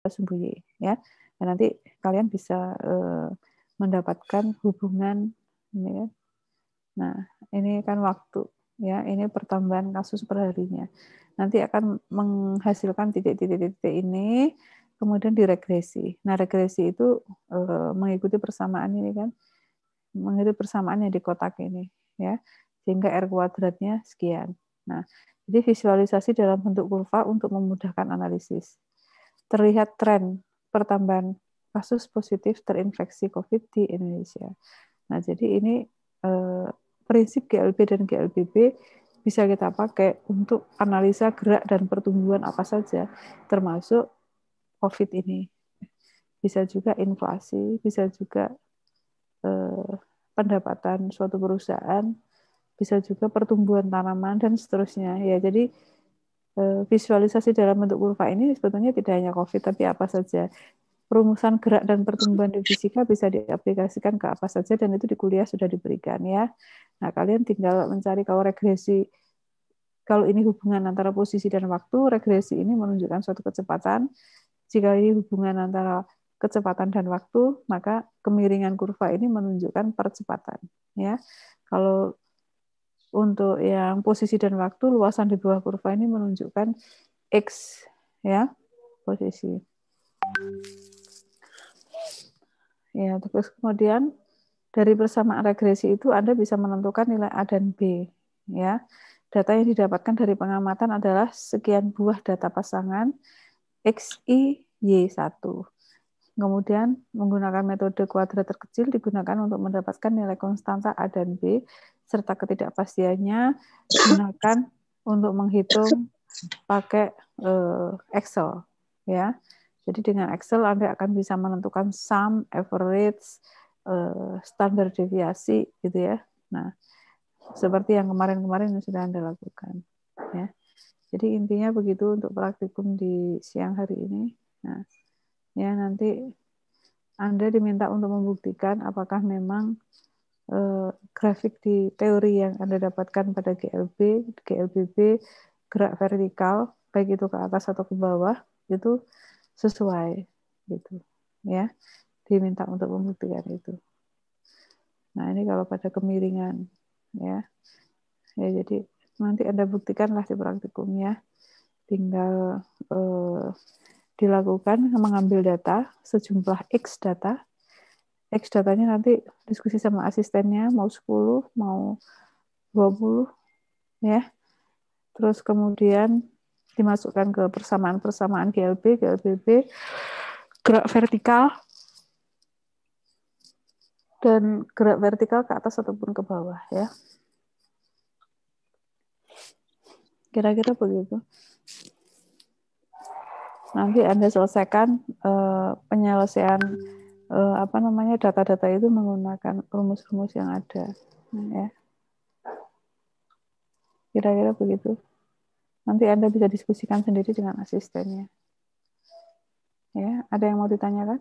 Y, ya. Dan nanti kalian bisa mendapatkan hubungan ini ya. Nah, ini kan waktu ya, ini pertambahan kasus per harinya. Nanti akan menghasilkan titik-titik ini, kemudian diregresi. Nah, regresi itu mengikuti persamaan ini kan, mengikuti persamaan yang di kotak ini ya, sehingga R kuadratnya sekian. Nah, jadi visualisasi dalam bentuk kurva untuk memudahkan analisis. Terlihat tren pertambahan kasus positif terinfeksi COVID di Indonesia. Nah, jadi ini prinsip GLB dan GLBB bisa kita pakai untuk analisa gerak dan pertumbuhan apa saja, termasuk COVID ini. Bisa juga inflasi, bisa juga pendapatan suatu perusahaan, bisa juga pertumbuhan tanaman, dan seterusnya. Ya, jadi visualisasi dalam bentuk kurva ini sebetulnya tidak hanya COVID, tapi apa saja. Perumusan gerak dan pertumbuhan di fisika bisa diaplikasikan ke apa saja, dan itu di kuliah sudah diberikan ya. Nah, kalian tinggal mencari kalau regresi, kalau ini hubungan antara posisi dan waktu, regresi ini menunjukkan suatu kecepatan. Jika ini hubungan antara kecepatan dan waktu, maka kemiringan kurva ini menunjukkan percepatan ya. Kalau untuk yang posisi dan waktu, luasan di bawah kurva ini menunjukkan X ya, posisi. Ya, terus kemudian dari persamaan regresi itu Anda bisa menentukan nilai A dan B. Ya, data yang didapatkan dari pengamatan adalah sekian buah data pasangan X, Y, Y1. Kemudian menggunakan metode kuadrat terkecil digunakan untuk mendapatkan nilai konstanta A dan B serta ketidakpastiannya gunakan untuk menghitung pakai Excel. Ya. Jadi dengan Excel Anda akan bisa menentukan sum, average, standar deviasi gitu ya. Nah, seperti yang kemarin-kemarin yang sudah Anda lakukan ya. Jadi intinya begitu untuk praktikum di siang hari ini. Nah, ya nanti Anda diminta untuk membuktikan apakah memang grafik di teori yang Anda dapatkan pada GLB, GLBB, gerak vertikal, baik itu ke atas atau ke bawah, itu sesuai gitu ya, diminta untuk membuktikan itu. Nah, ini kalau pada kemiringan ya jadi nanti Anda buktikanlah di praktikum ya, tinggal dilakukan mengambil data sejumlah X data. X datanya nanti diskusi sama asistennya, mau 10, mau 20 ya. Terus kemudian dimasukkan ke persamaan-persamaan GLB, GLBB, gerak vertikal, dan gerak vertikal ke atas ataupun ke bawah ya. Kira-kira begitu. Nanti Anda selesaikan penyelesaian data-data itu menggunakan rumus-rumus yang ada ya. Kira-kira begitu. Nanti Anda bisa diskusikan sendiri dengan asistennya. Ya, ada yang mau ditanyakan?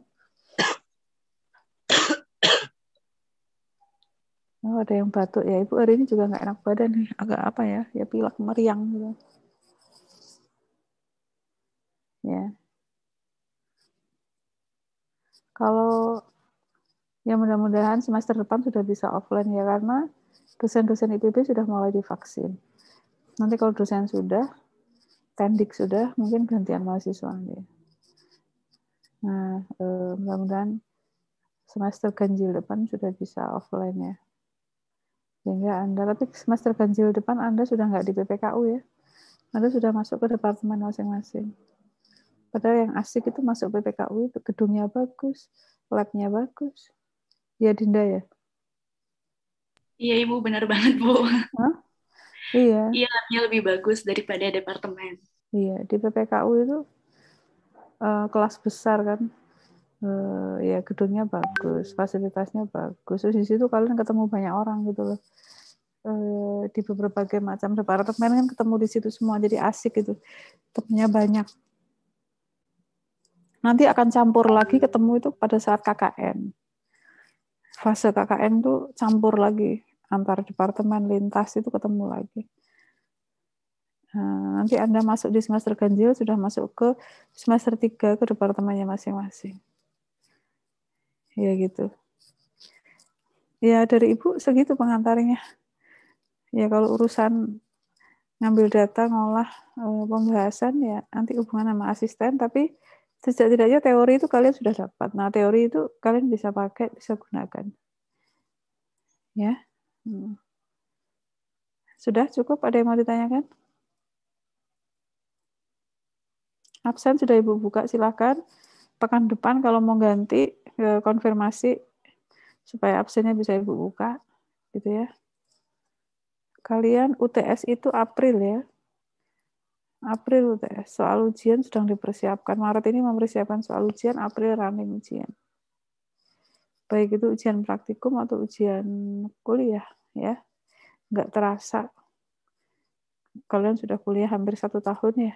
Oh, ada yang batuk ya. Ibu hari ini juga nggak enak badan nih. Agak apa ya? Ya pilek meriang gitu. Ya. Kalau ya mudah-mudahan semester depan sudah bisa offline ya, karena dosen-dosen IPB sudah mulai divaksin. Nanti kalau dosen sudah, tendik sudah, mungkin gantian mahasiswa. Ya. Nah, mudah-mudahan semester ganjil depan sudah bisa offline ya. Sehingga Anda, tapi semester ganjil depan Anda sudah nggak di PPKU ya. Anda sudah masuk ke departemen masing-masing. Padahal yang asik itu masuk PPKU itu gedungnya bagus, labnya bagus. Ya Dinda ya? Iya Ibu, benar banget Bu. Hah? Iya. Iya, labnya lebih bagus daripada departemen. Iya, di PPKU itu kelas besar kan. Ya gedungnya bagus, fasilitasnya bagus. Terus di situ kalian ketemu banyak orang gitu loh. Di berbagai macam departemen kan ketemu di situ semua, jadi asik gitu. Temennya banyak. Nanti akan campur lagi ketemu itu pada saat KKN. Fase KKN tuh campur lagi antar departemen lintas itu ketemu lagi. Nah, nanti Anda masuk di semester ganjil, sudah masuk ke semester 3 ke departemennya masing-masing. Ya gitu. Ya dari Ibu segitu pengantarnya. Ya kalau urusan ngambil data, ngolah pembahasan ya nanti hubungan sama asisten, tapi sejak-tidaknya teori itu kalian sudah dapat. Nah, teori itu kalian bisa pakai, bisa gunakan. Ya. Sudah cukup? Ada yang mau ditanyakan? Absen sudah Ibu buka, silakan. Pekan depan kalau mau ganti konfirmasi supaya absennya bisa Ibu buka, gitu ya. Kalian UTS itu April ya. April UTS. Soal ujian sedang dipersiapkan. Maret ini mempersiapkan soal ujian, April running ujian. Baik itu ujian praktikum atau ujian kuliah ya. Nggak terasa. Kalian sudah kuliah hampir 1 tahun ya.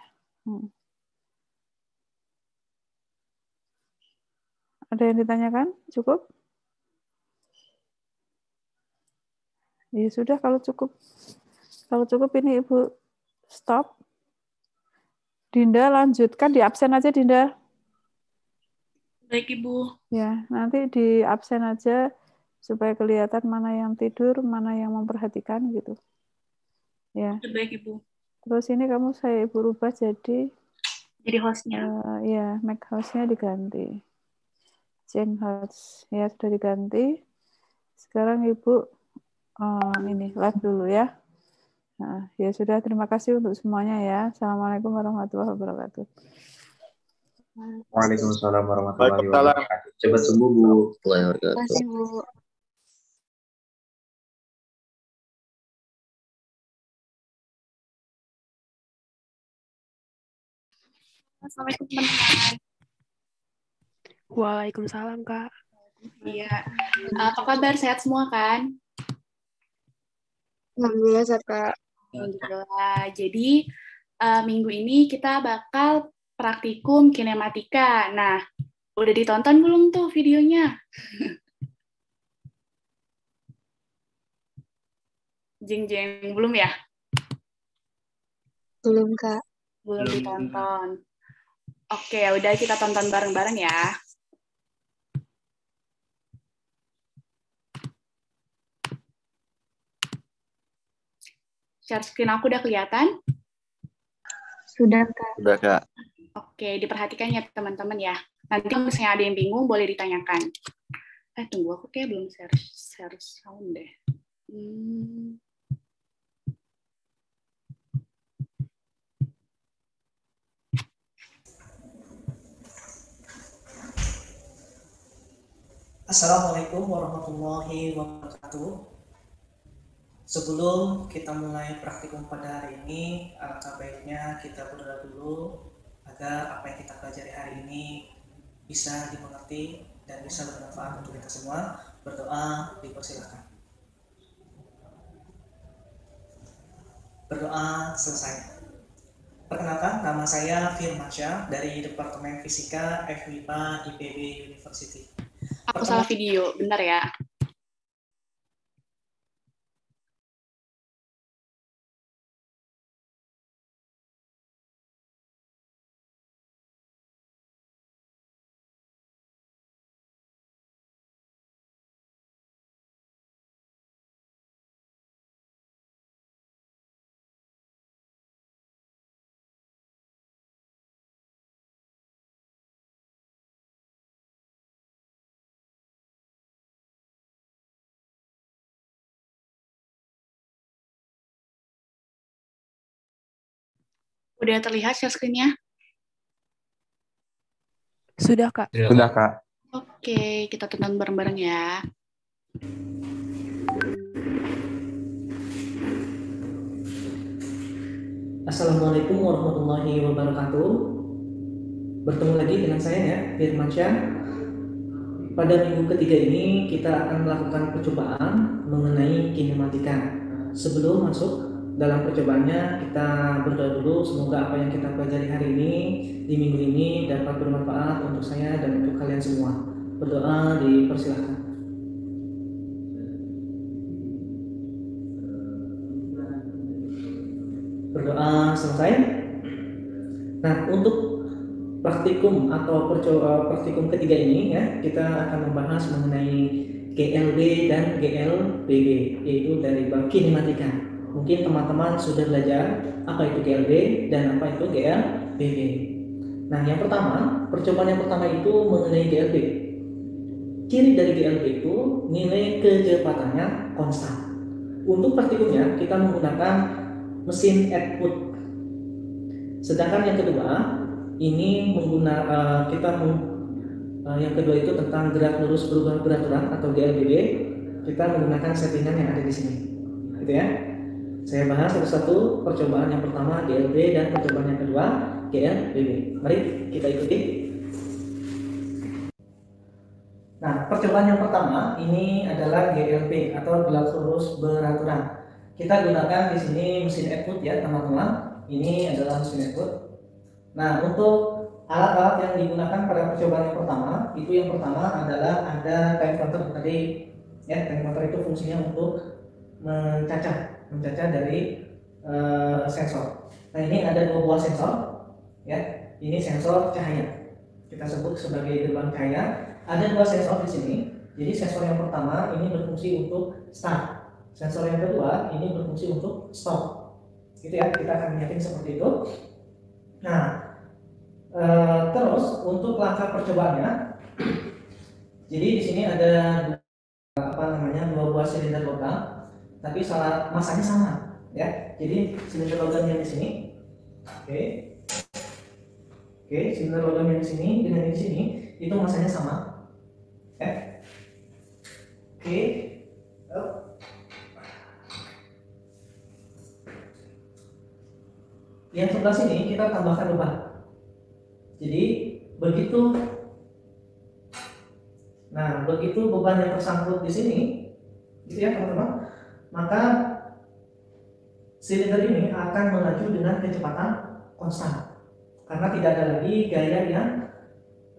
Ada yang ditanyakan? Cukup? Ya sudah kalau cukup. Kalau cukup ini Ibu stop. Dinda lanjutkan di absen aja Dinda. Baik, Ibu. Ya, nanti di absen aja supaya kelihatan mana yang tidur, mana yang memperhatikan gitu. Ya. Baik, Ibu. Terus ini kamu saya Ibu rubah jadi hostnya. Ya, make house-nya diganti. Change house ya sudah diganti. Sekarang Ibu ini live dulu ya. Nah, ya sudah, terima kasih untuk semuanya ya. Assalamualaikum warahmatullahi wabarakatuh. Waalaikumsalam warahmatullahi wabarakatuh. Cepat sembuh, Bu. Terima kasih, Bu. Assalamualaikum teman-teman. Waalaikumsalam, Kak. Iya. Apa kabar? Sehat semua kan? Alhamdulillah, sehat, Kak. Alhamdulillah. Jadi minggu ini kita bakal praktikum kinematika. Nah, udah ditonton belum tuh videonya? Jeng-jeng, belum ya? Belum, Kak. Belum ditonton. Oke, udah kita tonton bareng-bareng ya. Share screen aku udah kelihatan? Sudah, Kak. Sudah, Kak. Oke, diperhatikan ya teman-teman ya. Nanti kalau misalnya ada yang bingung, boleh ditanyakan. Tunggu, aku kayak belum share sound deh. Assalamualaikum warahmatullahi wabarakatuh. Sebelum kita mulai praktikum pada hari ini, alangkah baiknya kita berdoa dulu agar apa yang kita pelajari hari ini bisa dimengerti dan bisa bermanfaat untuk kita semua. Berdoa dipersilakan. Berdoa selesai. Perkenalkan, nama saya Firmansyah dari Departemen Fisika FMIPA IPB University. Aku salah video, bentar ya. Udah terlihat share screen-nya? Sudah, Kak. Sudah, Kak. Oke, kita tonton bareng-bareng ya. Assalamualaikum warahmatullahi wabarakatuh. Bertemu lagi dengan saya ya, Firmansyah. Pada minggu ketiga ini kita akan melakukan percobaan mengenai kinematika. Sebelum masuk dalam percobaannya, kita berdoa dulu semoga apa yang kita pelajari hari ini di minggu ini dapat bermanfaat untuk saya dan untuk kalian semua. Berdoa dipersilahkan. Berdoa selesai. Nah, untuk praktikum atau praktikum ketiga ini ya, kita akan membahas mengenai GLB dan GLBB, yaitu dari bab kinematika. Mungkin teman-teman sudah belajar apa itu GLB dan apa itu GLBB. Nah, yang pertama, percobaan yang pertama itu mengenai GLB. Ciri dari GLB itu nilai kecepatannya konstan. Untuk praktikumnya kita menggunakan mesin Atwood. Sedangkan yang kedua ini yang kedua itu tentang gerak lurus berubah beraturan atau GLBB. Kita menggunakan settingan yang ada di sini, gitu ya. Saya bahas satu-satu percobaan yang pertama GLB dan percobaan yang kedua GLBB. Mari kita ikuti. Nah, percobaan yang pertama ini adalah GLB atau gerak lurus beraturan. Kita gunakan di sini mesin Atwood ya, teman-teman. Ini adalah mesin Atwood. Nah, untuk alat-alat yang digunakan pada percobaan yang pertama, itu yang pertama adalah ada time counter tadi. Ya, time counter itu fungsinya untuk mencacah dari sensor. Nah, ini ada dua buah sensor. Ya, ini sensor cahaya. Kita sebut sebagai gerbang cahaya. Ada dua sensor di sini. Jadi sensor yang pertama ini berfungsi untuk start. Sensor yang kedua ini berfungsi untuk stop. Gitu ya, kita akan lihatin seperti itu. Nah, terus untuk langkah percobaannya, jadi di sini ada dua buah silinder logam, tapi masanya sama, ya. Jadi silinder logam yang di sini, oke, silinder logam yang di sini dengan yang di sini itu masanya sama, ya. Oke. Yang sebelah sini kita tambahkan beban. Jadi begitu beban yang tersangkut di sini, gitu ya teman-teman, maka silinder ini akan melaju dengan kecepatan konstan, karena tidak ada lagi gaya yang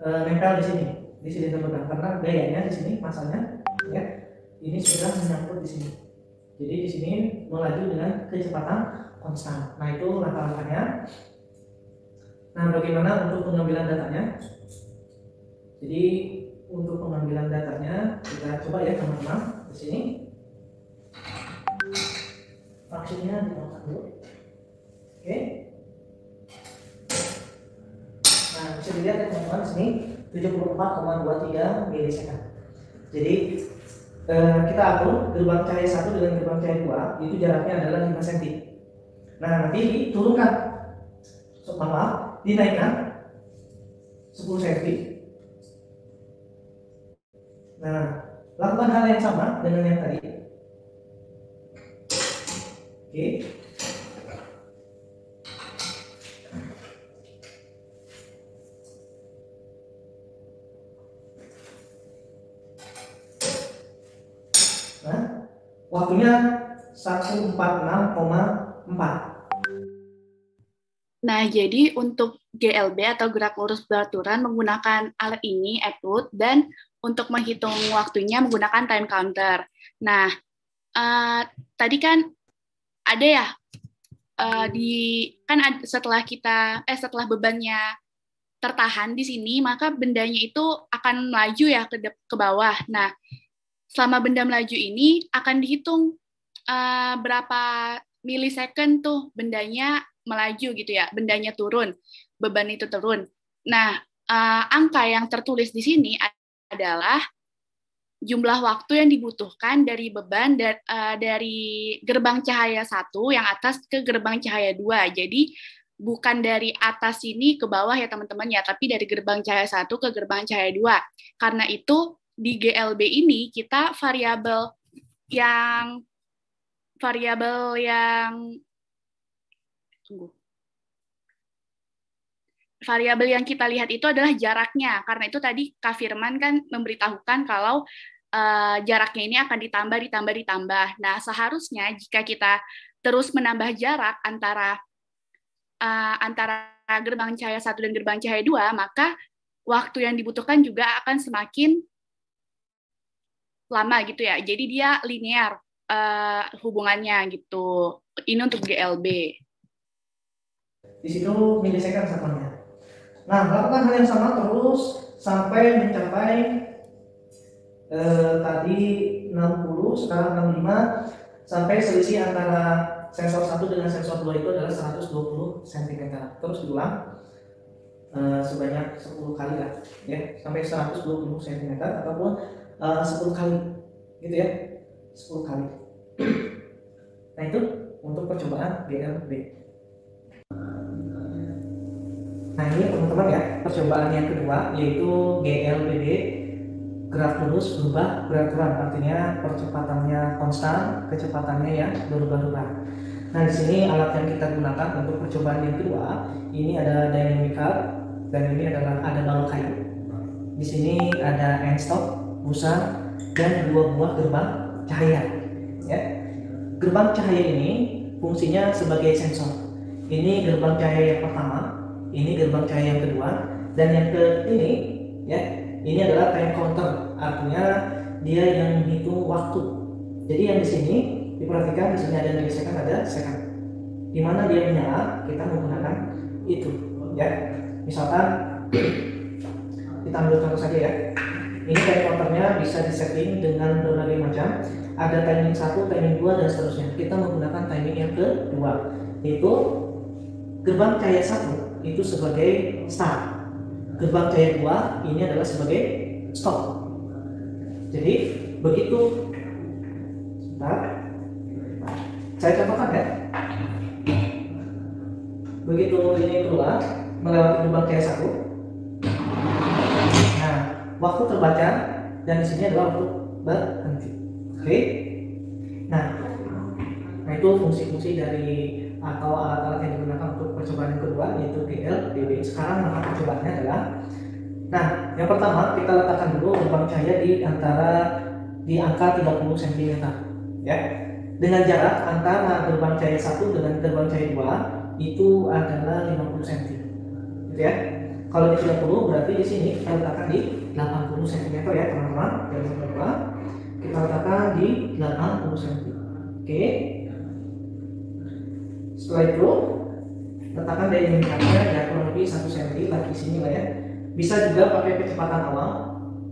nempel di sini di silinder beban, karena gayanya di sini masanya, ya, ini sudah menyangkut di sini. Jadi di sini melaju dengan kecepatan konstan. Nah, itu langkah-langkahnya. Nah, bagaimana untuk pengambilan datanya? Jadi untuk pengambilan datanya kita coba ya teman-teman di sini. Maksudnya ditambah dulu. Oke. Nah, bisa dilihat ya teman-teman di sini 74,23 milisecond. Jadi kita atur gerbang cahaya 1 dengan gerbang cahaya 2 itu jaraknya adalah 5 cm. Nah, nanti diturunkan, dinaikkan 10 cm. Nah, lakukan hal yang sama dengan yang tadi. Oke. Nah, waktunya 146,4. Nah, jadi untuk GLB atau gerak lurus beraturan menggunakan alat ini, Atwood, dan untuk menghitung waktunya menggunakan time counter. Nah, tadi kan ada ya, setelah bebannya tertahan di sini, maka bendanya itu akan melaju ya ke bawah. Nah, selama benda melaju ini akan dihitung berapa milisecond tuh bendanya melaju gitu ya, bendanya turun, beban itu turun. Nah, angka yang tertulis di sini adalah jumlah waktu yang dibutuhkan dari beban dari gerbang cahaya 1 yang atas ke gerbang cahaya 2. Jadi bukan dari atas sini ke bawah ya teman-teman ya, tapi dari gerbang cahaya 1 ke gerbang cahaya 2. Karena itu di GLB ini kita variabel yang kita lihat itu adalah jaraknya. Karena itu tadi Kak Firman kan memberitahukan kalau jaraknya ini akan ditambah. Nah, seharusnya jika kita terus menambah jarak antara gerbang cahaya 1 dan gerbang cahaya 2, maka waktu yang dibutuhkan juga akan semakin lama gitu ya. Jadi dia linear hubungannya gitu. Ini untuk GLB. Di situ milisecond satuannya. Nah, lakukan hal yang sama terus sampai mencapai tadi 60, sekarang 65, sampai selisih antara sensor 1 dengan sensor 2 itu adalah 120 cm. Terus diulang sebanyak 10 kali lah, ya, sampai 120 cm ataupun 10 kali, gitu ya, 10 kali. Nah itu untuk percobaan GLB. Nah ini teman-teman ya, percobaan yang kedua yaitu GLBB, gerak lurus berubah beraturan, artinya percepatannya konstan, kecepatannya yang berubah-ubah. Nah di sini alat yang kita gunakan untuk percobaan yang kedua ini ada dynamic card dan ini adalah ada balok kayu. Di sini ada end stop, busa, dan 2 buah gerbang cahaya. Ya. Gerbang cahaya ini fungsinya sebagai sensor. Ini gerbang cahaya yang pertama, ini gerbang cahaya yang kedua, dan yang ini ya, ini adalah time counter, artinya dia yang menghitung waktu. Jadi yang di sini diperhatikan, di sini ada milisecond, ada second. Di mana dia menyala, kita menggunakan itu, ya. Misalkan kita ambil contoh saja ya. Ini time counternya bisa disetting dengan berbagai macam. Ada timing 1, timing 2, dan seterusnya. Kita menggunakan timing yang kedua, yaitu gerbang cahaya 1 itu sebagai start. Gerbang cahaya 2 ini adalah sebagai stop. Jadi begitu, sebentar, saya contohkan ya. Begitu ini keluar melewati gerbang cahaya 1. Nah, waktu terbaca dan di sini adalah waktu berhenti. Oke. Nah itu fungsi-fungsi dari atau alat-alat yang digunakan untuk percobaan yang kedua yaitu GLBB. Sekarang maka percobaannya adalah, nah yang pertama kita letakkan dulu gerbang cahaya di angka 30 cm ya, dengan jarak antara gerbang cahaya 1 dengan gerbang cahaya 2 itu adalah 50 cm gitu ya. Kalau di 30 berarti di sini kita letakkan di 80 cm ya teman-teman. Yang kedua kita letakkan di 80 cm. Oke. Setelah itu letakkan dynamic cardnya ya kurang lebih 1 cm lagi sini lah ya. Bisa juga pakai kecepatan awal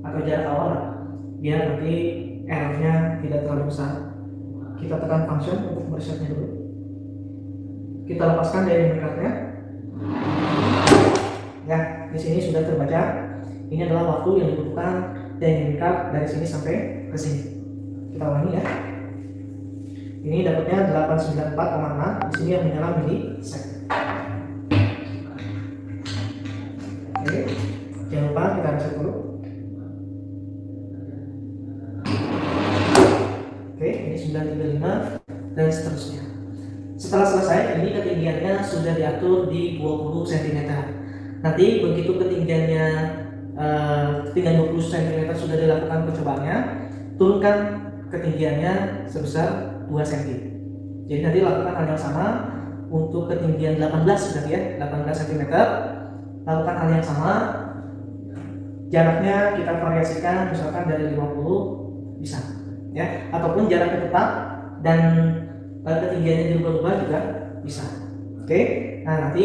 atau jarak awal lah, biar nanti errornya tidak terlalu besar. Kita tekan function untuk meresetnya dulu. Kita lepaskan dynamic cardnya. Ya, di sini sudah terbaca. Ini adalah waktu yang dibutuhkan dynamic card dari sini sampai ke sini. Kita ulangi ya. Ini dapatnya 894,6. Di sini yang menyala milisecond. Oke, jangan lupa kita reset dulu. Oke, ini 935 dan seterusnya. Setelah selesai, ini ketinggiannya sudah diatur di 20 cm. Nanti begitu ketinggiannya ketinggian 20 cm sudah dilakukan percobaannya, turunkan ketinggiannya sebesar 2 cm. Jadi nanti lakukan hal yang sama untuk ketinggian 18 berarti ya, 18 cm. Lakukan hal yang sama, jaraknya kita variasikan misalkan dari 50 bisa ya, ataupun jaraknya tetap dan ketinggiannya dirubah-rubah juga bisa. Oke, nah nanti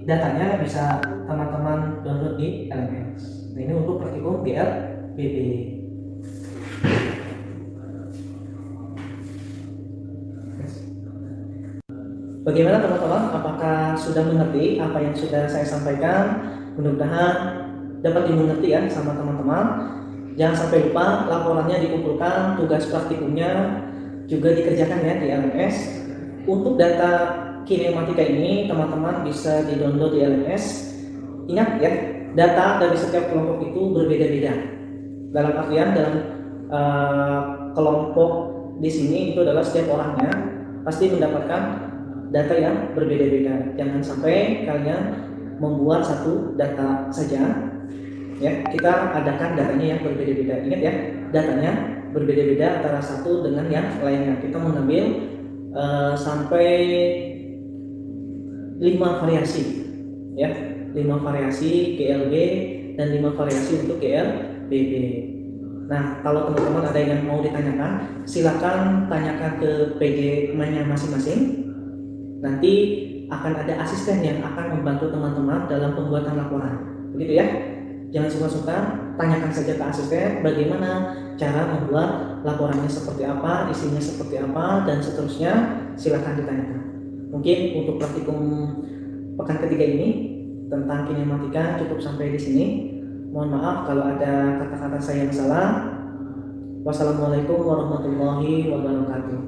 datanya bisa teman-teman download di LMS. Nah ini untuk praktikum GLBB. Bagaimana teman-teman? Apakah sudah mengerti apa yang sudah saya sampaikan? Mudah-mudahan dapat dimengerti ya sama teman-teman. Jangan sampai lupa laporannya dikumpulkan, tugas praktikumnya juga dikerjakan ya di LMS. Untuk data kinematika ini teman-teman bisa di-download di LMS. Ingat ya, data dari setiap kelompok itu berbeda-beda. Dalam artian dalam kelompok di sini itu adalah setiap orangnya pasti mendapatkan data yang berbeda-beda. Jangan sampai kalian membuat satu data saja. Ya, kita adakan datanya yang berbeda-beda. Ingat ya, datanya berbeda-beda antara satu dengan yang lainnya. Kita mengambil sampai 5 variasi. Ya, 5 variasi GLB dan 5 variasi untuk GLBB. Nah, kalau teman-teman ada yang mau ditanyakan, silakan tanyakan ke PJ-nya masing-masing. Nanti akan ada asisten yang akan membantu teman-teman dalam pembuatan laporan. Begitu ya. Jangan suka-suka, tanyakan saja ke asisten bagaimana cara membuat laporannya seperti apa, isinya seperti apa, dan seterusnya. Silakan ditanyakan. Mungkin untuk praktikum pekan ketiga ini tentang kinematika cukup sampai di sini. Mohon maaf kalau ada kata-kata saya yang salah. Wassalamualaikum warahmatullahi wabarakatuh.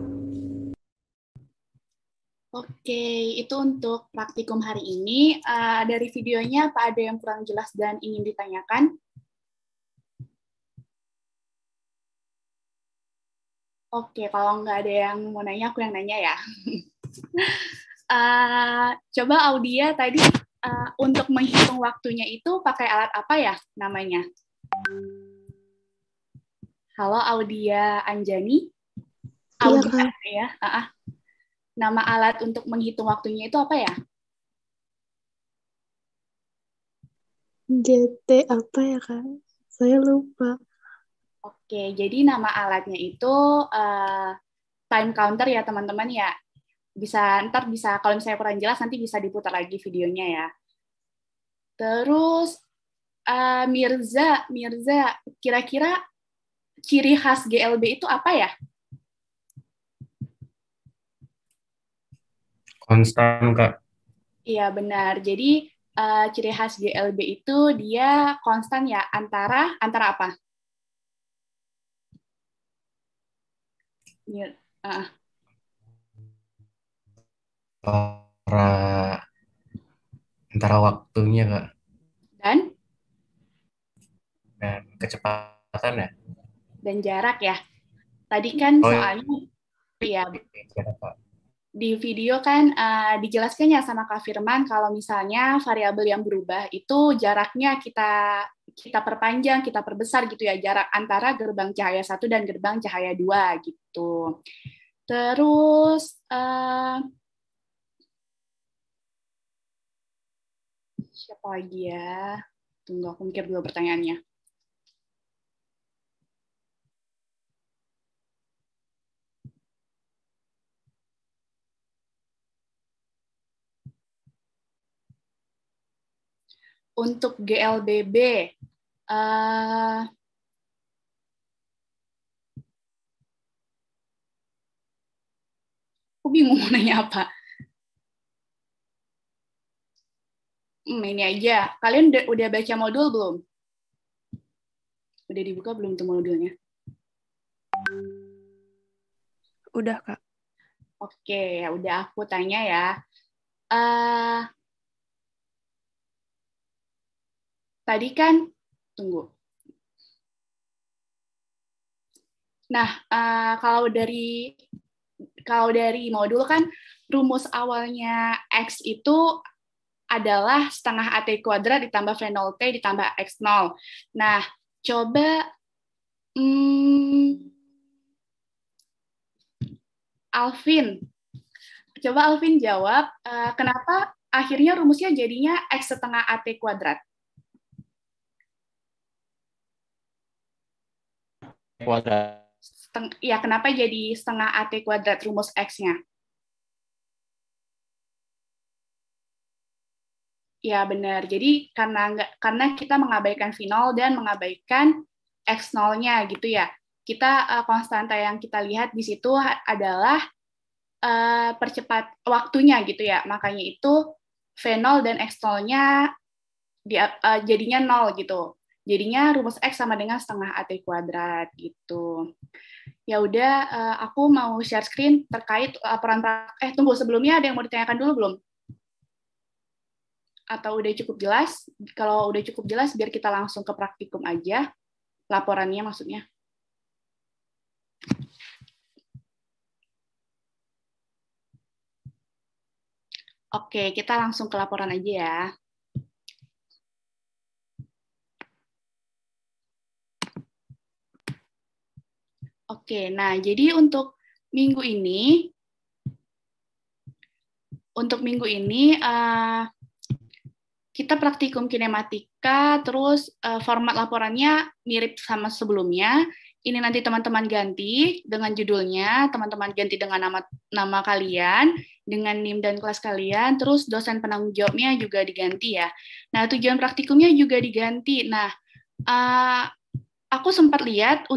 Oke, itu untuk praktikum hari ini. Dari videonya, apa ada yang kurang jelas dan ingin ditanyakan? Oke, kalau nggak ada yang mau nanya, aku yang nanya ya. Coba Audia tadi untuk menghitung waktunya itu pakai alat apa ya namanya? Halo Audia Anjani? Audia ya? Nama alat untuk menghitung waktunya itu apa ya? GT apa ya, Kak? Saya lupa. Oke, jadi nama alatnya itu time counter ya teman-teman ya. Ntar bisa kalau misalnya kurang jelas nanti bisa diputar lagi videonya ya. Terus Mirza, kira-kira ciri khas GLB itu apa ya? Konstan, Kak. Iya, benar. Jadi ciri khas GLB itu dia konstan ya, antara apa? Antara waktunya, Kak. Dan kecepatan ya. Dan jarak ya. Tadi kan soalnya ya di video kan dijelaskan ya sama Kak Firman kalau misalnya variabel yang berubah itu jaraknya kita perpanjang, kita perbesar gitu ya, jarak antara gerbang cahaya 1 dan gerbang cahaya 2 gitu. Terus siapa lagi ya? Tunggu, aku mikir dulu pertanyaannya. Untuk GLBB, aku bingung mau nanya apa. Ini aja. Kalian udah baca modul belum? Udah dibuka belum tuh modulnya? Udah, Kak. Oke, ya udah aku tanya ya. Tadi kan, tunggu. Nah, kalau dari modul kan rumus awalnya X itu adalah setengah AT kuadrat ditambah V0T ditambah X0. Nah, coba Alvin jawab, kenapa akhirnya rumusnya jadinya X setengah AT kuadrat? Ya, kenapa jadi setengah AT kuadrat rumus X-nya? Ya, benar. Jadi karena kita mengabaikan V0 dan mengabaikan X0-nya gitu ya. Konstanta yang kita lihat di situ adalah percepat waktunya gitu ya. Makanya itu V0 dan X0-nya jadinya 0 gitu. Jadinya rumus X sama dengan setengah AT kuadrat gitu. Ya udah, aku mau share screen terkait laporan tunggu, sebelumnya ada yang mau ditanyakan dulu belum? Atau udah cukup jelas? Kalau udah cukup jelas, biar kita langsung ke praktikum aja, laporannya maksudnya. Oke, kita langsung ke laporan aja ya. Oke, nah jadi untuk minggu ini kita praktikum kinematika, terus format laporannya mirip sama sebelumnya. Ini nanti teman-teman ganti dengan judulnya, teman-teman ganti dengan nama kalian. dengan NIM dan kelas kalian, terus dosen penanggung jawabnya juga diganti ya. Nah, tujuan praktikumnya juga diganti. Nah, aku sempat lihat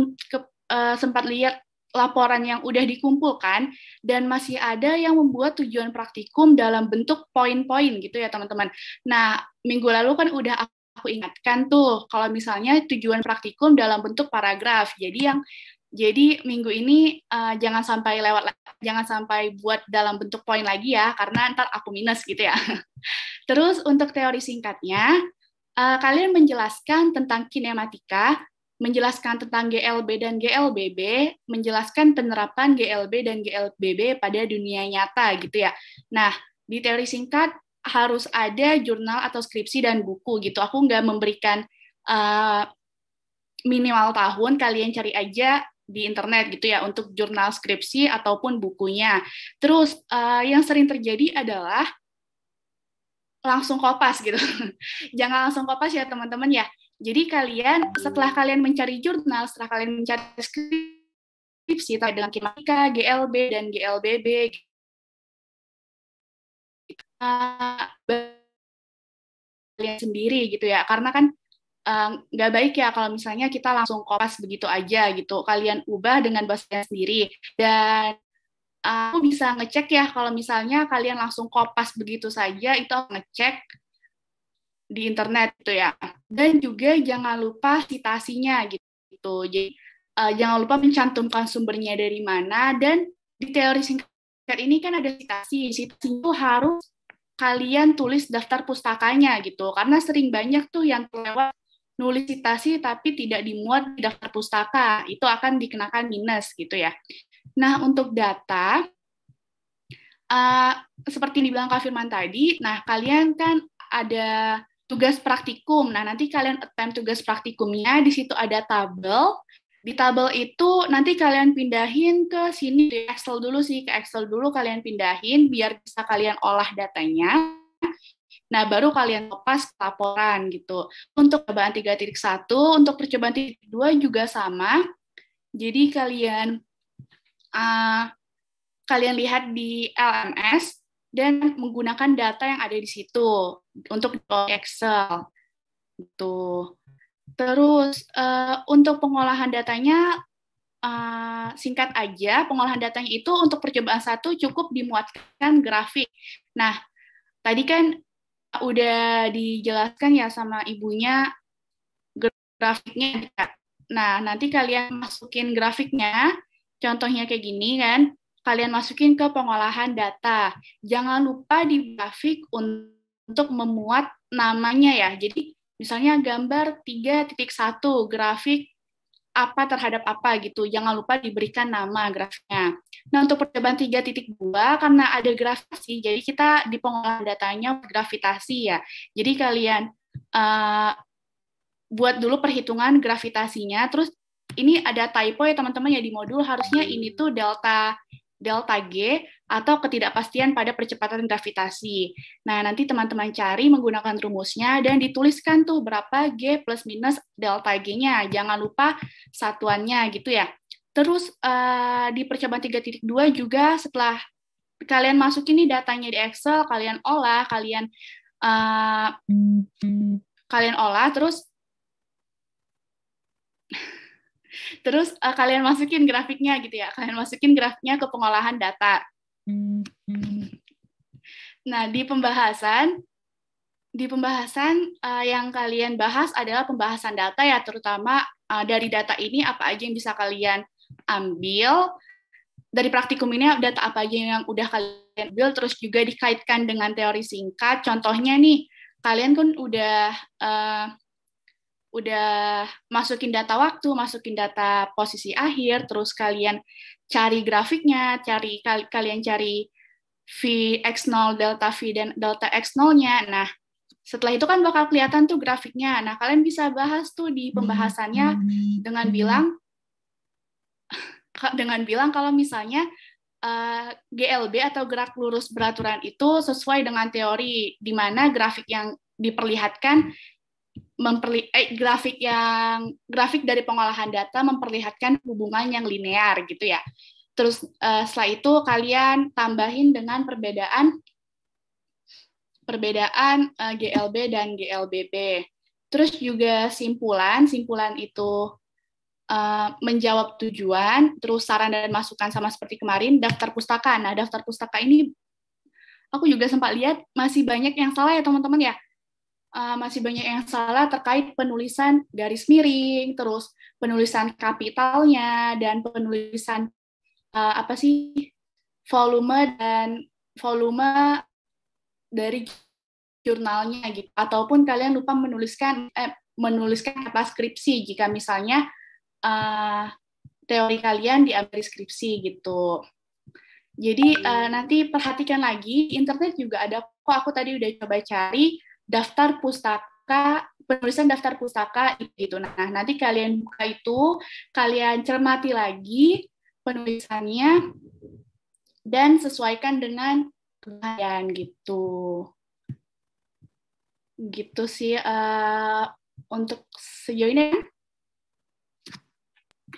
laporan yang udah dikumpulkan dan masih ada yang membuat tujuan praktikum dalam bentuk poin-poin gitu ya teman-teman. Nah, minggu lalu kan udah aku ingatkan tuh kalau misalnya tujuan praktikum dalam bentuk paragraf. Jadi minggu ini jangan sampai buat dalam bentuk poin lagi ya, karena ntar aku minus gitu ya. Terus untuk teori singkatnya, kalian menjelaskan tentang kinematika, menjelaskan tentang GLB dan GLBB, menjelaskan penerapan GLB dan GLBB pada dunia nyata gitu ya. Nah, di teori singkat harus ada jurnal atau skripsi dan buku gitu. Aku nggak memberikan minimal tahun, kalian cari aja di internet gitu ya untuk jurnal skripsi ataupun bukunya. Terus yang sering terjadi adalah langsung kopas gitu. Jangan langsung kopas ya teman-teman ya. Jadi setelah kalian mencari jurnal, setelah kalian mencari skripsi dengan kinematika, GLB dan GLBB kalian sendiri gitu ya. Karena kan nggak baik ya kalau misalnya kita langsung kopas begitu aja gitu. Kalian ubah dengan bahasa sendiri. Dan aku bisa ngecek ya kalau misalnya kalian langsung kopas begitu saja, itu aku ngecek di internet gitu ya. Dan juga jangan lupa citasinya gitu. Jadi jangan lupa mencantumkan sumbernya dari mana. Dan di teori singkat ini kan ada citasi. Citasi itu harus kalian tulis daftar pustakanya gitu. Karena sering banyak tuh yang lewat nulis citasi tapi tidak dimuat di daftar pustaka, itu akan dikenakan minus gitu ya. Nah, untuk data, seperti yang dibilang Kak Firman tadi, nah kalian kan ada tugas praktikum, nah nanti kalian attempt tugas praktikumnya, di situ ada tabel, di tabel itu nanti kalian pindahin ke sini, di Excel dulu sih, ke Excel dulu kalian pindahin, biar bisa kalian olah datanya. Nah, baru kalian kopas laporan gitu. Untuk percobaan 3.1, untuk percobaan 3.2 juga sama. Jadi kalian lihat di LMS dan menggunakan data yang ada di situ untuk Excel. Gitu. Terus untuk pengolahan datanya singkat aja. Pengolahan datanya itu untuk percobaan 1 cukup dimuatkan grafik. Nah, tadi kan udah dijelaskan ya sama ibunya grafiknya. Nah, nanti kalian masukin grafiknya, contohnya kayak gini kan, kalian masukin ke pengolahan data. Jangan lupa di grafik untuk memuat namanya ya. Jadi, misalnya gambar 3.1, grafik apa terhadap apa gitu. Jangan lupa diberikan nama grafiknya. Nah, untuk percobaan 3.2, karena ada gravitasi, jadi kita di pengolahan datanya gravitasi ya. Jadi kalian buat dulu perhitungan gravitasinya, terus ini ada typo ya teman-teman ya di modul, harusnya ini tuh delta G atau ketidakpastian pada percepatan gravitasi. Nah, nanti teman-teman cari menggunakan rumusnya dan dituliskan tuh berapa G plus minus delta G-nya. Jangan lupa satuannya gitu ya. Terus di percobaan 3.2 juga setelah kalian masukin nih datanya di Excel, kalian olah, terus kalian masukin grafiknya gitu ya. Kalian masukin grafiknya ke pengolahan data. Nah, di pembahasan yang kalian bahas adalah pembahasan data ya, terutama dari data ini apa aja yang bisa kalian ambil. Dari praktikum ini data apa aja yang udah kalian ambil, terus juga dikaitkan dengan teori singkat. Contohnya nih, kalian kan udah masukin data waktu, masukin data posisi akhir, terus kalian cari grafiknya, kalian cari Vx0, delta V, dan delta X0-nya. Nah, setelah itu kan bakal kelihatan tuh grafiknya. Nah, kalian bisa bahas tuh di pembahasannya dengan bilang kalau misalnya GLB atau gerak lurus beraturan itu sesuai dengan teori, di mana grafik yang diperlihatkan grafik dari pengolahan data memperlihatkan hubungan yang linear gitu ya. Terus setelah itu kalian tambahin dengan perbedaan GLB dan GLBB. Terus juga simpulan itu menjawab tujuan, terus saran dan masukan sama seperti kemarin, daftar pustaka. Nah, daftar pustaka ini aku juga sempat lihat masih banyak yang salah ya teman-teman ya. Masih banyak yang salah terkait penulisan garis miring, terus penulisan kapitalnya, dan penulisan volume dari jurnalnya gitu. Ataupun kalian lupa menuliskan kata skripsi jika misalnya teori kalian diambil skripsi gitu. Jadi nanti perhatikan lagi, internet juga ada kok, aku tadi udah coba cari daftar pustaka, penulisan daftar pustaka gitu. Nah, nanti kalian buka itu, kalian cermati lagi penulisannya dan sesuaikan dengan kalian gitu. Gitu sih untuk sejauh ini.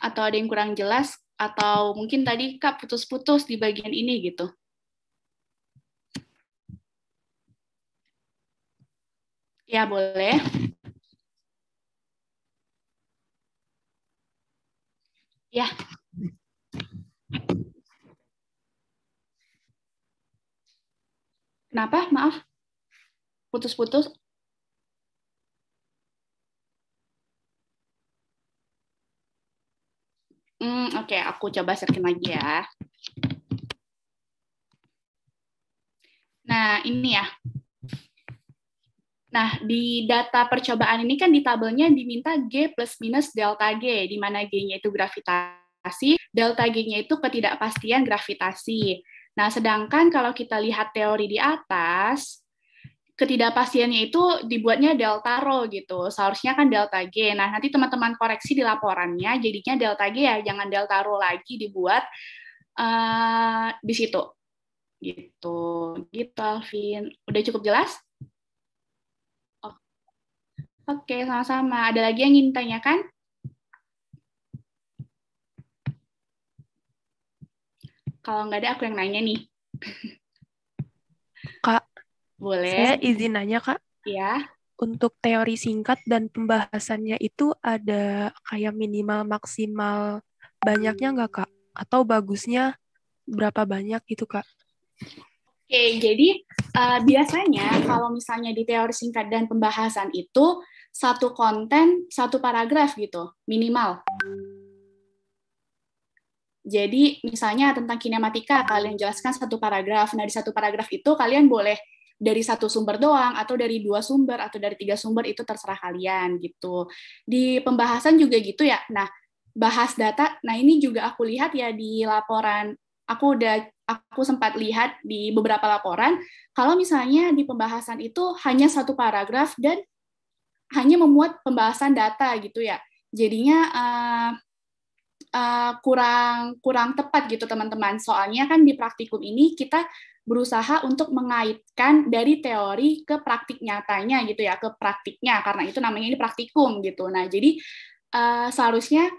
Atau ada yang kurang jelas, atau mungkin tadi Kak putus-putus di bagian ini gitu. Ya, boleh. Ya. Kenapa? Maaf. Putus-putus. Oke, aku coba sharing lagi ya. Nah, ini ya. Nah, di data percobaan ini kan di tabelnya diminta G plus minus delta G, di mana G-nya itu gravitasi, delta G-nya itu ketidakpastian gravitasi. Nah, sedangkan kalau kita lihat teori di atas, ketidakpastiannya itu dibuatnya delta rho gitu. Seharusnya kan delta G. Nah, nanti teman-teman koreksi di laporannya, jadinya delta G ya, jangan delta rho lagi dibuat di situ. Gitu. Gitu, Alvin. Udah cukup jelas? Oke, sama-sama. Ada lagi yang ingin ditanyakan? Kalau nggak ada, aku yang nanya nih. Kak, Boleh. saya izin nanya, Kak. Ya. Untuk teori singkat dan pembahasannya itu ada kayak minimal maksimal banyaknya nggak, Kak? Atau bagusnya berapa banyak gitu, Kak? Oke, jadi biasanya kalau misalnya di teori singkat dan pembahasan itu satu konten, satu paragraf gitu, minimal. Jadi misalnya tentang kinematika, kalian jelaskan satu paragraf. Nah, di satu paragraf itu kalian boleh dari satu sumber doang, atau dari 2 sumber, atau dari 3 sumber, itu terserah kalian gitu. Di pembahasan juga gitu ya. Nah, bahas data, nah ini juga aku lihat ya di laporan, aku sempat lihat di beberapa laporan, kalau misalnya di pembahasan itu hanya satu paragraf dan hanya memuat pembahasan data gitu ya. Jadinya kurang tepat gitu teman-teman. Soalnya kan di praktikum ini kita berusaha untuk mengaitkan dari teori ke praktik nyatanya gitu ya, ke praktiknya, karena itu namanya ini praktikum gitu. Nah, jadi seharusnya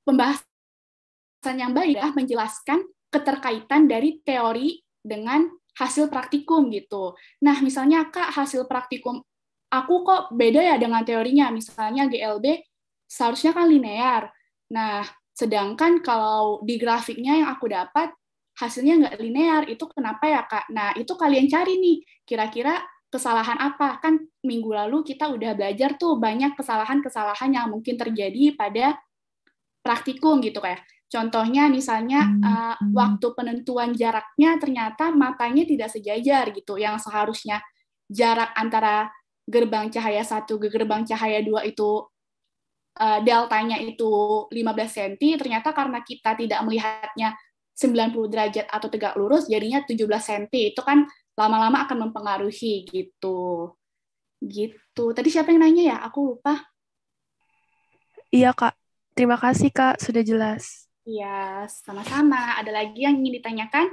pembahasan yang baik adalah menjelaskan keterkaitan dari teori dengan hasil praktikum gitu. Nah, misalnya Kak, hasil praktikum aku kok beda ya dengan teorinya, misalnya GLB seharusnya kan linear. Nah, sedangkan kalau di grafiknya yang aku dapat, hasilnya nggak linear, itu kenapa ya Kak? Nah, itu kalian cari nih, kira-kira kesalahan apa? Kan minggu lalu kita udah belajar tuh banyak kesalahan-kesalahan yang mungkin terjadi pada praktikum gitu kayak. Contohnya misalnya waktu penentuan jaraknya ternyata matanya tidak sejajar gitu, yang seharusnya jarak antara gerbang cahaya 1 ke gerbang cahaya 2 itu deltanya itu 15 cm, ternyata karena kita tidak melihatnya 90 derajat atau tegak lurus, jadinya 17 cm. Itu kan lama-lama akan mempengaruhi gitu. Gitu. Tadi siapa yang nanya ya? Aku lupa. Iya, Kak. Terima kasih, Kak. Sudah jelas. Iya, sama-sama. Ada lagi yang ingin ditanyakan?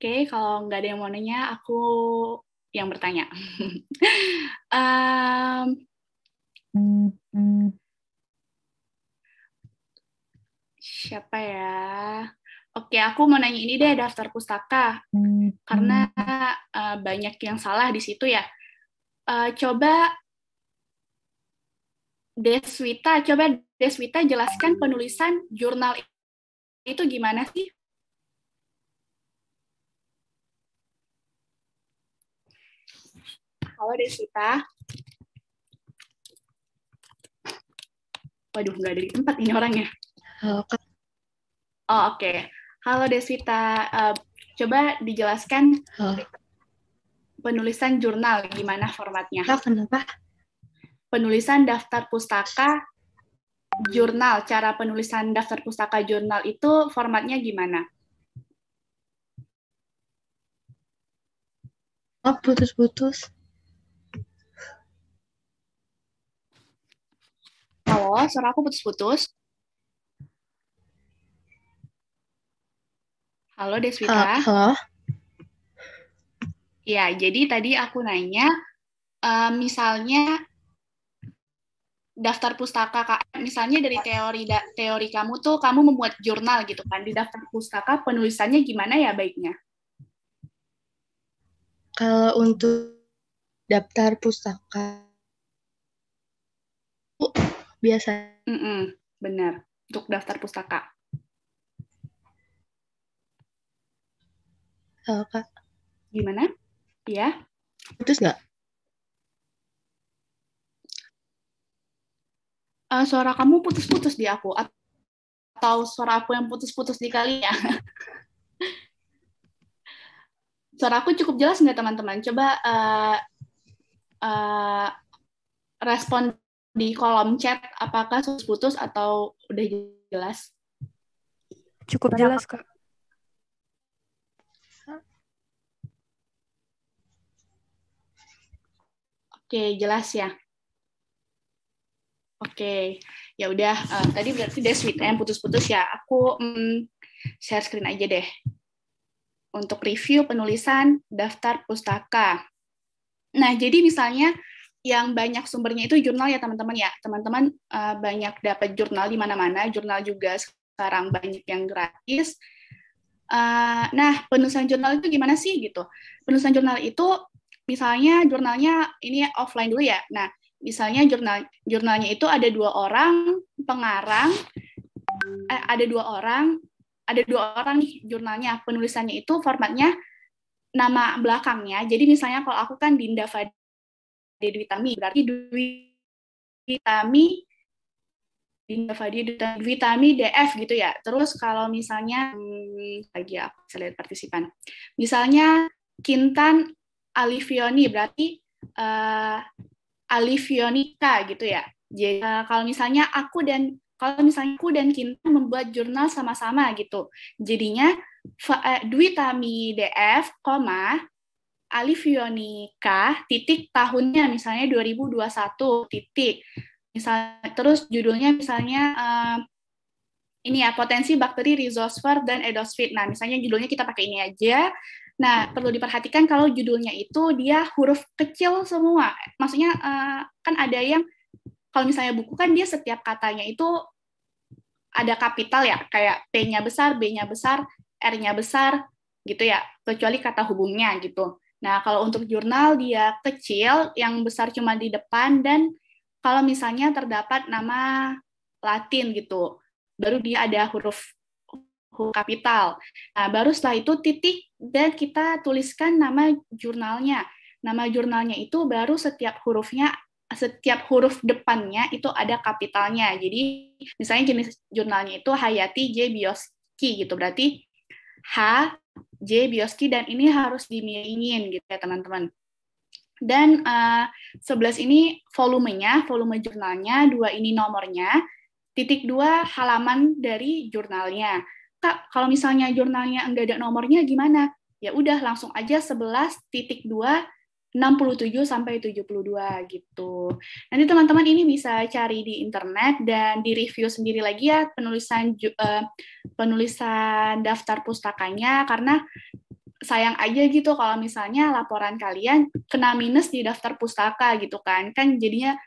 Oke, kalau nggak ada yang mau nanya, aku yang bertanya. Siapa ya? Oke, aku mau nanya ini deh, daftar pustaka. Karena banyak yang salah di situ ya. Coba Deswita jelaskan penulisan jurnal itu gimana sih? Halo Deswita. Waduh, nggak ada di tempat ini orangnya. Halo, Kak. Oh, oke. Halo Deswita, coba dijelaskan Halo, penulisan jurnal gimana formatnya? Kak, kenapa? Penulisan daftar pustaka jurnal, cara penulisan daftar pustaka jurnal itu formatnya gimana? Oh, putus-putus. Halo, suara aku putus-putus. Halo Deswita. Halo. Ya, jadi tadi aku nanya, misalnya daftar pustaka, misalnya dari teori kamu tuh, kamu membuat jurnal gitu kan, di daftar pustaka penulisannya gimana ya baiknya? Kalau untuk daftar pustaka, biasa. Benar, untuk daftar pustaka. Halo, Kak. Gimana? Ya? Putus nggak? Suara kamu putus-putus di aku, atau suara aku yang putus-putus di kalian? Suara aku cukup jelas nggak teman-teman? Coba respon di kolom chat, apakah putus-putus atau udah jelas? Cukup jelas, Kak. Oke, jelas ya. Oke, ya udah. Tadi berarti Deswita yang putus-putus ya. Aku share screen aja deh. Untuk review penulisan daftar pustaka. Nah, jadi misalnya yang banyak sumbernya itu jurnal ya teman-teman ya. Teman-teman banyak dapat jurnal di mana-mana. Jurnal juga sekarang banyak yang gratis. Nah, penulisan jurnal itu gimana sih gitu? Penulisan jurnal itu misalnya jurnalnya ini offline dulu ya. Nah, misalnya jurnalnya itu ada 2 orang pengarang, ada dua orang nih jurnalnya. Penulisannya itu formatnya nama belakangnya. Jadi misalnya kalau aku kan Dinda Fadli Dwi Tami, berarti Dwi Tami DF gitu ya. Terus kalau misalnya lagi aku bisa lihat partisipan. Misalnya Kintan Alifioni berarti Alifionika gitu ya. Jadi kalau misalnya aku dan Kintan membuat jurnal sama-sama gitu. Jadinya Dwi Tami DF, Alifionika titik tahunnya misalnya 2021 titik. Misalnya terus judulnya misalnya ini ya, potensi bakteri Rhizosfer dan Edosphere. Nah, misalnya judulnya kita pakai ini aja. Nah, perlu diperhatikan kalau judulnya itu dia huruf kecil semua. Maksudnya kan ada yang kalau misalnya buku kan dia setiap katanya itu ada kapital ya, kayak P-nya besar, B-nya besar, R-nya besar gitu ya, kecuali kata hubungnya gitu. Nah, kalau untuk jurnal dia kecil, yang besar cuma di depan, dan kalau misalnya terdapat nama Latin gitu, baru dia ada huruf kapital. Nah, baru setelah itu titik, dan kita tuliskan nama jurnalnya. Nama jurnalnya itu baru setiap huruf depannya itu ada kapitalnya. Jadi misalnya jenis jurnalnya itu Hayati J. Bioski gitu, berarti H. J. Bioski, dan ini harus dimiringin gitu ya teman-teman. Dan 11 ini volume jurnalnya, 2 ini nomornya, titik 2 halaman dari jurnalnya. Kak, kalau misalnya jurnalnya enggak ada nomornya gimana? Ya udah langsung aja 11.2 67 sampai 72 gitu. Nanti teman-teman ini bisa cari di internet dan di review sendiri lagi ya penulisan daftar pustakanya, karena sayang aja gitu kalau misalnya laporan kalian kena minus di daftar pustaka gitu kan jadinya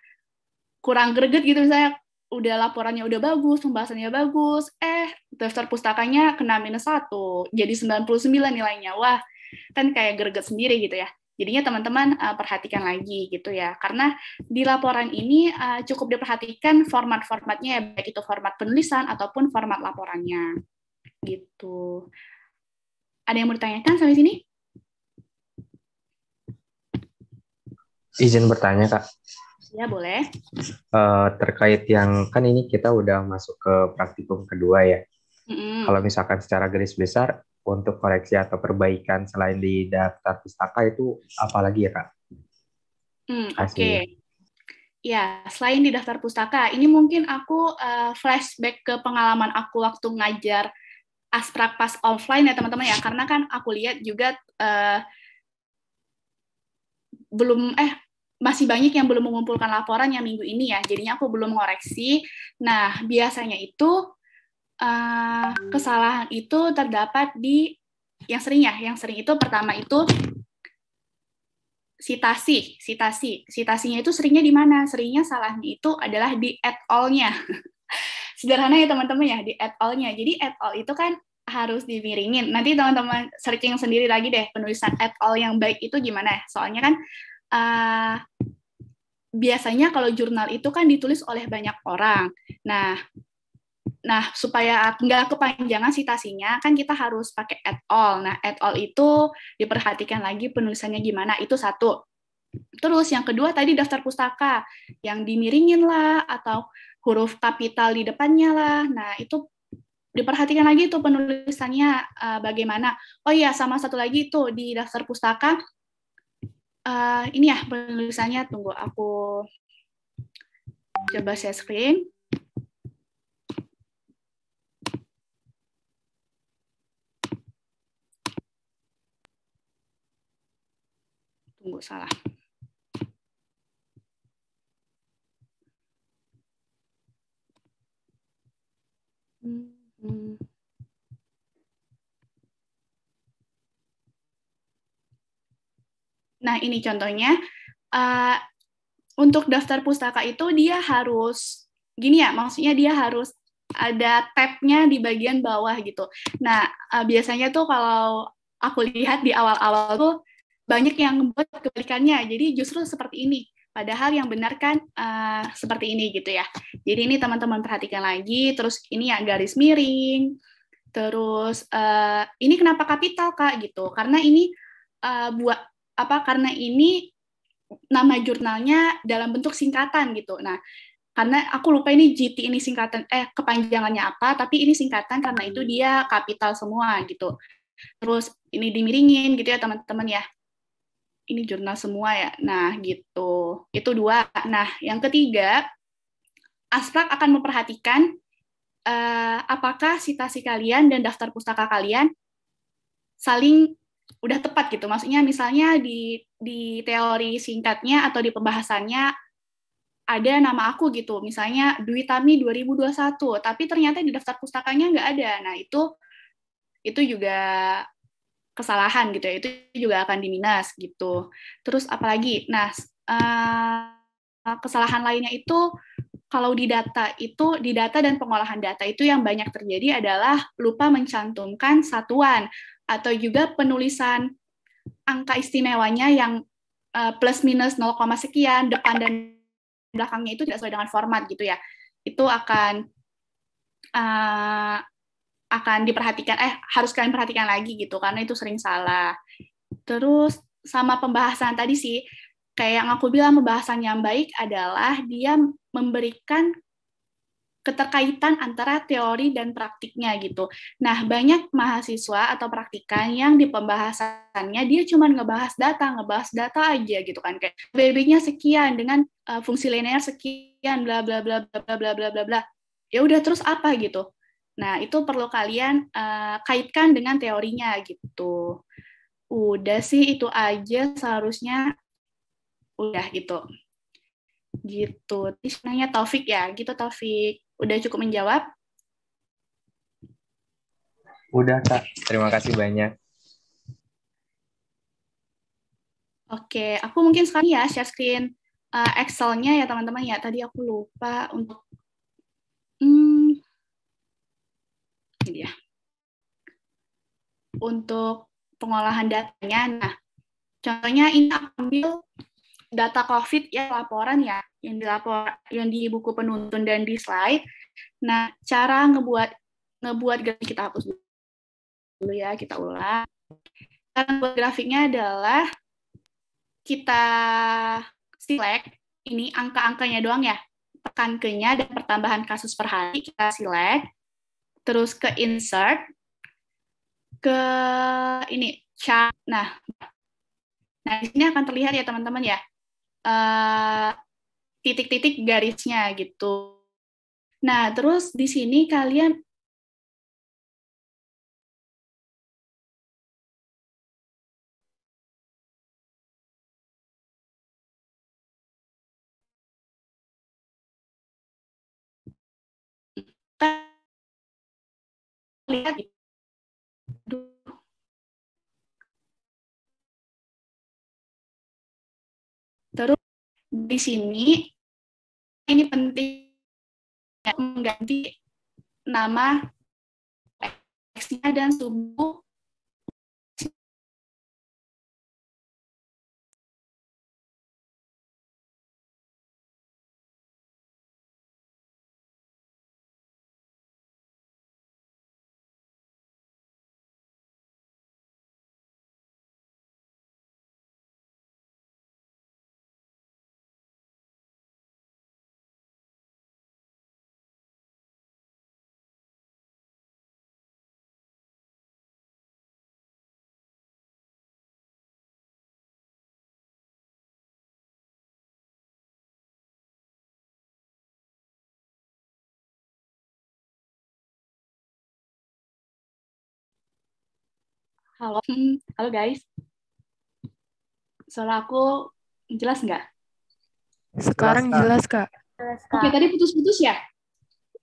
kurang greget gitu, misalnya udah laporannya udah bagus, pembahasannya bagus, daftar pustakanya kena -1, jadi 99 nilainya. Wah, kan kayak greget sendiri gitu ya. Jadinya teman-teman perhatikan lagi gitu ya, karena di laporan ini cukup diperhatikan format-formatnya ya, baik itu format penulisan ataupun format laporannya gitu. Ada yang mau ditanyakan sampai sini? Izin bertanya, Kak. Ya, boleh. Terkait yang, kan ini kita udah masuk ke praktikum kedua ya. Kalau misalkan secara garis besar, untuk koreksi atau perbaikan selain di daftar pustaka itu apa lagi ya, Kak? Oke. Ya, selain di daftar pustaka, ini mungkin aku flashback ke pengalaman aku waktu ngajar Asprak pas offline ya teman-teman ya, karena kan aku lihat juga masih banyak yang belum mengumpulkan laporan yang minggu ini ya, jadinya aku belum mengoreksi. Nah, biasanya itu kesalahan itu terdapat di yang sering itu pertama itu sitasinya itu seringnya di mana? Seringnya salahnya itu adalah di at all-nya. Sederhana ya teman-teman ya, di at all-nya. Jadi at all itu kan harus dimiringin. Nanti teman-teman searching sendiri lagi deh penulisan at all yang baik itu gimana. Soalnya kan biasanya kalau jurnal itu kan ditulis oleh banyak orang. Nah, supaya nggak kepanjangan citasinya, kan kita harus pakai at all. Nah, at all itu diperhatikan lagi penulisannya gimana, itu satu. Terus yang kedua tadi daftar pustaka, yang dimiringin lah, atau huruf kapital di depannya lah. Nah, itu diperhatikan lagi tuh penulisannya bagaimana. Oh iya, sama satu lagi tuh di daftar pustaka, ini ya penulisannya, tunggu aku coba share screen. Tunggu, salah. Nah, ini contohnya. Untuk daftar pustaka itu dia harus, gini ya, maksudnya dia harus ada tab-nya di bagian bawah gitu. Nah, biasanya tuh kalau aku lihat di awal-awal tuh, banyak yang membuat kebalikannya, jadi justru seperti ini. Padahal yang benar kan seperti ini gitu ya. Jadi ini teman-teman perhatikan lagi, terus ini ya garis miring, terus ini kenapa kapital Kak gitu? Karena ini karena ini nama jurnalnya dalam bentuk singkatan gitu. Nah, karena aku lupa ini GT ini singkatan kepanjangannya apa, tapi ini singkatan karena itu dia kapital semua gitu. Terus ini dimiringin gitu ya teman-teman ya. Ini jurnal semua ya. Nah, gitu. Itu 2. Nah, yang ketiga, Asprak akan memperhatikan apakah citasi kalian dan daftar pustaka kalian saling udah tepat gitu. Maksudnya misalnya di teori singkatnya atau di pembahasannya ada nama aku gitu. Misalnya Dwi Tami 2021, tapi ternyata di daftar pustakanya nggak ada. Nah, itu juga kesalahan gitu ya, itu juga akan diminus gitu. Terus apalagi, nah kesalahan lainnya itu kalau di data dan pengolahan data itu yang banyak terjadi adalah lupa mencantumkan satuan atau juga penulisan angka istimewanya yang plus minus 0, sekian, depan dan belakangnya itu tidak sesuai dengan format gitu ya. Itu akan diperhatikan, harus kalian perhatikan lagi gitu, karena itu sering salah. Terus sama pembahasan tadi sih, kayak yang aku bilang, pembahasan yang baik adalah dia memberikan keterkaitan antara teori dan praktiknya gitu. Nah, banyak mahasiswa atau praktikan yang di pembahasannya dia cuma ngebahas data aja gitu kan, kayak BB-nya sekian dengan fungsi linear sekian bla bla bla bla bla bla bla bla. Ya udah, terus apa gitu. Nah, itu perlu kalian kaitkan dengan teorinya gitu. Udah sih itu aja seharusnya, udah gitu. Gitu. Terus nanya Taufik ya, gitu Taufik. Udah cukup menjawab? Udah, Kak. Terima kasih banyak. Oke, aku mungkin sekarang ya share screen Excel-nya ya teman-teman ya. Tadi aku lupa untuk ini dia. Untuk pengolahan datanya. Nah, contohnya ini aku ambil data COVID ya, laporan ya yang di buku penuntun dan di slide. Nah, cara ngebuat grafik, kita hapus dulu ya, kita ulang. Cara ngebuat grafiknya adalah kita select ini angka-angkanya doang ya, tekan ke-nya dan pertambahan kasus per hari, kita select, terus ke insert, ke ini chart. Nah di sini akan terlihat ya teman-teman ya, titik-titik garisnya gitu. Nah terus di sini kalian lihat terus di sini ini penting mengganti nama X-nya dan sumbu halo guys, suara aku jelas nggak? Sekarang jelas, Kak. Oke, tadi putus-putus ya?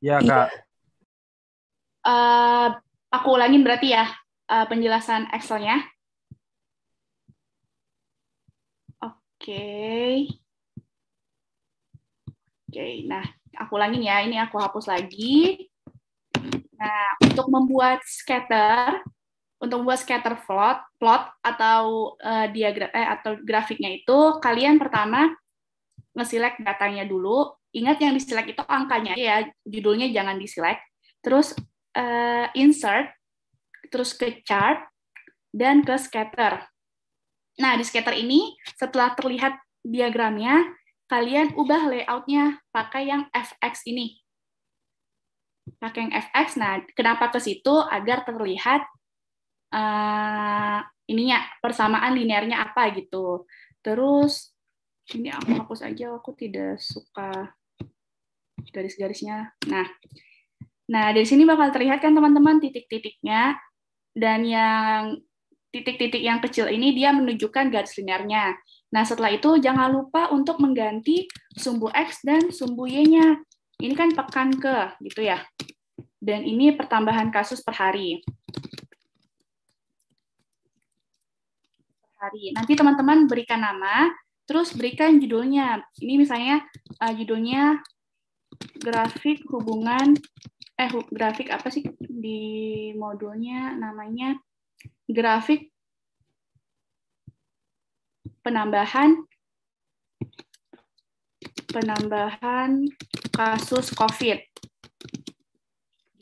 Iya, Kak. Aku ulangin berarti ya penjelasan Excel-nya. Oke, nah aku ulangin ya, ini aku hapus lagi. Nah, untuk membuat scatter plot atau diagram atau grafiknya itu, kalian pertama nge-select datanya dulu. Ingat yang di-select itu angkanya ya, judulnya jangan di-select. Terus insert, terus ke chart, dan ke scatter. Nah, di scatter ini setelah terlihat diagramnya, kalian ubah layout-nya pakai yang FX ini. Pakai yang FX, nah kenapa ke situ? Agar terlihat ininya, persamaan linearnya apa gitu. Terus ini aku hapus aja, aku tidak suka garis-garisnya. Nah dari sini bakal terlihat kan teman-teman titik-titiknya, dan yang titik-titik yang kecil ini dia menunjukkan garis linearnya. Nah setelah itu jangan lupa untuk mengganti sumbu X dan sumbu Y-nya. Ini kan pekan ke gitu ya. Dan ini pertambahan kasus per hari. Nanti teman-teman berikan nama, terus berikan judulnya. Ini misalnya judulnya grafik hubungan, grafik apa sih di modulnya, namanya grafik penambahan kasus COVID.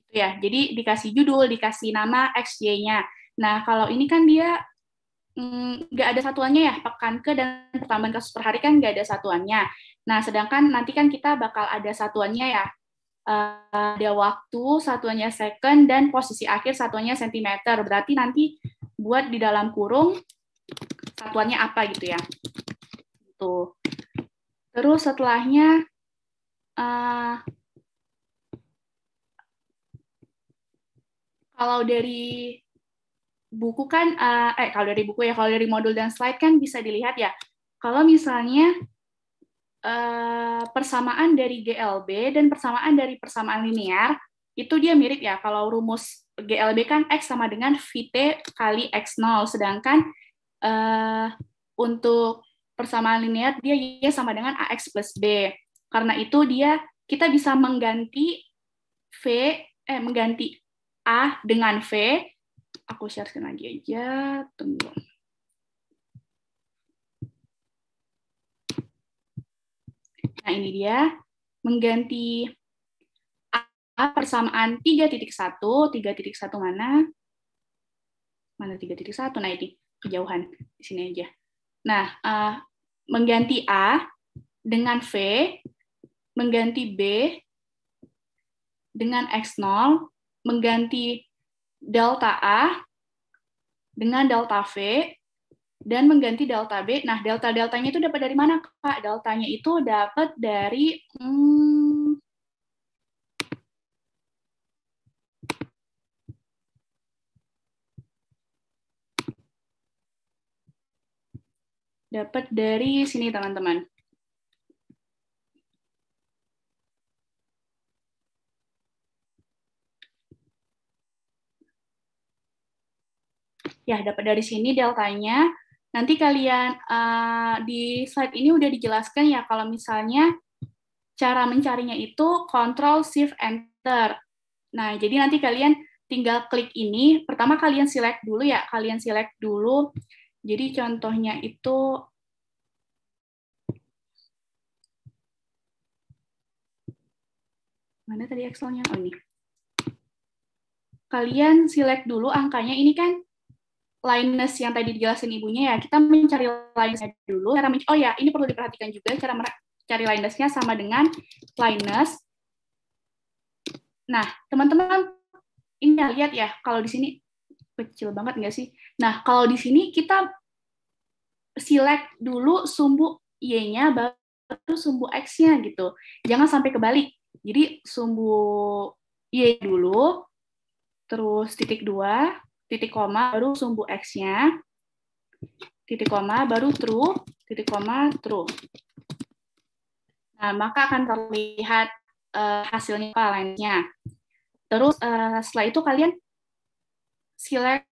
Gitu ya. Jadi dikasih judul, dikasih nama XY-nya. Nah, kalau ini kan dia nggak ada satuannya ya, pekan ke dan pertambahan kasus per hari kan nggak ada satuannya. Nah, sedangkan nanti kan kita bakal ada satuannya ya, ada waktu, satuannya second, dan posisi akhir satuannya sentimeter. Berarti nanti buat di dalam kurung satuannya apa gitu ya. Tuh. Terus setelahnya kalau dari buku kan, kalau dari modul dan slide kan bisa dilihat ya, kalau misalnya persamaan dari GLB dan persamaan dari persamaan linear, itu dia mirip ya, kalau rumus GLB kan X sama dengan VT kali X0, sedangkan untuk persamaan linear, dia Y sama dengan AX plus B. Karena itu kita bisa mengganti mengganti A dengan V. Aku share-kan lagi aja, tunggu. Nah, ini dia, mengganti A persamaan 3.1 mana? Mana 3.1? Nah, ini kejauhan, di sini aja. Nah, mengganti A dengan V, mengganti B dengan X0, mengganti delta A dengan delta V, dan mengganti delta B. Nah, delta-deltanya itu dapat dari mana, Kak? Deltanya itu dapat dari sini, teman-teman. Ya, dapat dari sini deltanya. Nanti kalian di slide ini udah dijelaskan ya, kalau misalnya cara mencarinya itu Ctrl Shift Enter. Nah, jadi nanti kalian tinggal klik ini. Pertama kalian select dulu ya, Jadi contohnya itu mana tadi Excel-nya? Oh, ini. Kalian select dulu angkanya, ini kan Linus yang tadi dijelasin ibunya ya, kita mencari Linus-nya dulu. Oh ya, ini perlu diperhatikan juga, cara mencari Linus-nya sama dengan Linus. Nah, teman-teman, ini lihat ya, kalau di sini kecil banget nggak sih? Nah, kalau di sini kita select dulu sumbu Y-nya, baru sumbu X-nya gitu. Jangan sampai kebalik. Jadi, sumbu Y dulu, terus titik 2, titik koma, baru sumbu X-nya, titik koma, baru true, titik koma, true. Nah, maka akan terlihat hasilnya lainnya. Terus setelah itu kalian select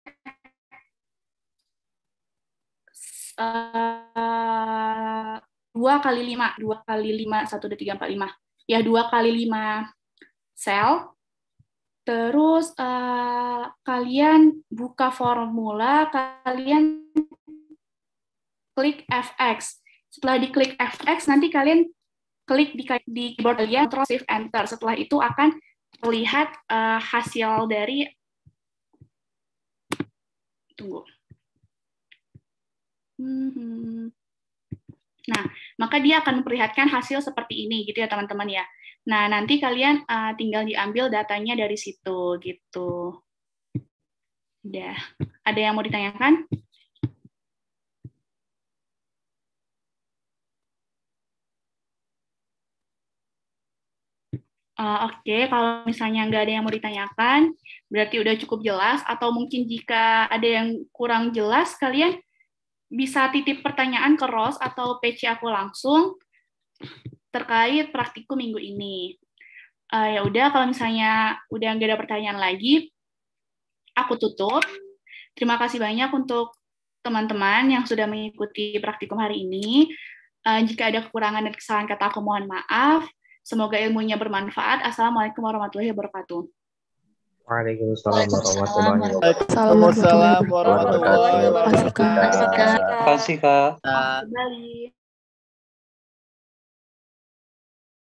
2 kali 5, 1, 2, 3, 4, 5. Ya, 2 kali 5 sel. Terus kalian buka formula, kalian klik FX. Setelah diklik FX, nanti kalian klik di keyboard kalian, Ctrl Shift Enter. Setelah itu akan terlihat hasil dari Nah, maka dia akan memperlihatkan hasil seperti ini gitu ya, teman-teman ya. Nah, nanti kalian tinggal diambil datanya dari situ gitu. Udah. Ada yang mau ditanyakan? Oke, kalau misalnya nggak ada yang mau ditanyakan, berarti udah cukup jelas, atau mungkin jika ada yang kurang jelas, kalian bisa titip pertanyaan ke Ros atau PC aku langsung terkait praktikum minggu ini. Ya udah, kalau misalnya udah nggak ada pertanyaan lagi, aku tutup. Terima kasih banyak untuk teman-teman yang sudah mengikuti praktikum hari ini. Jika ada kekurangan dan kesalahan kata, aku mohon maaf. Semoga ilmunya bermanfaat. Assalamualaikum warahmatullahi wabarakatuh. Waalaikumsalam warahmatullahi wabarakatuh. wabarakatuh. Terima kasih, Kak. Kembali.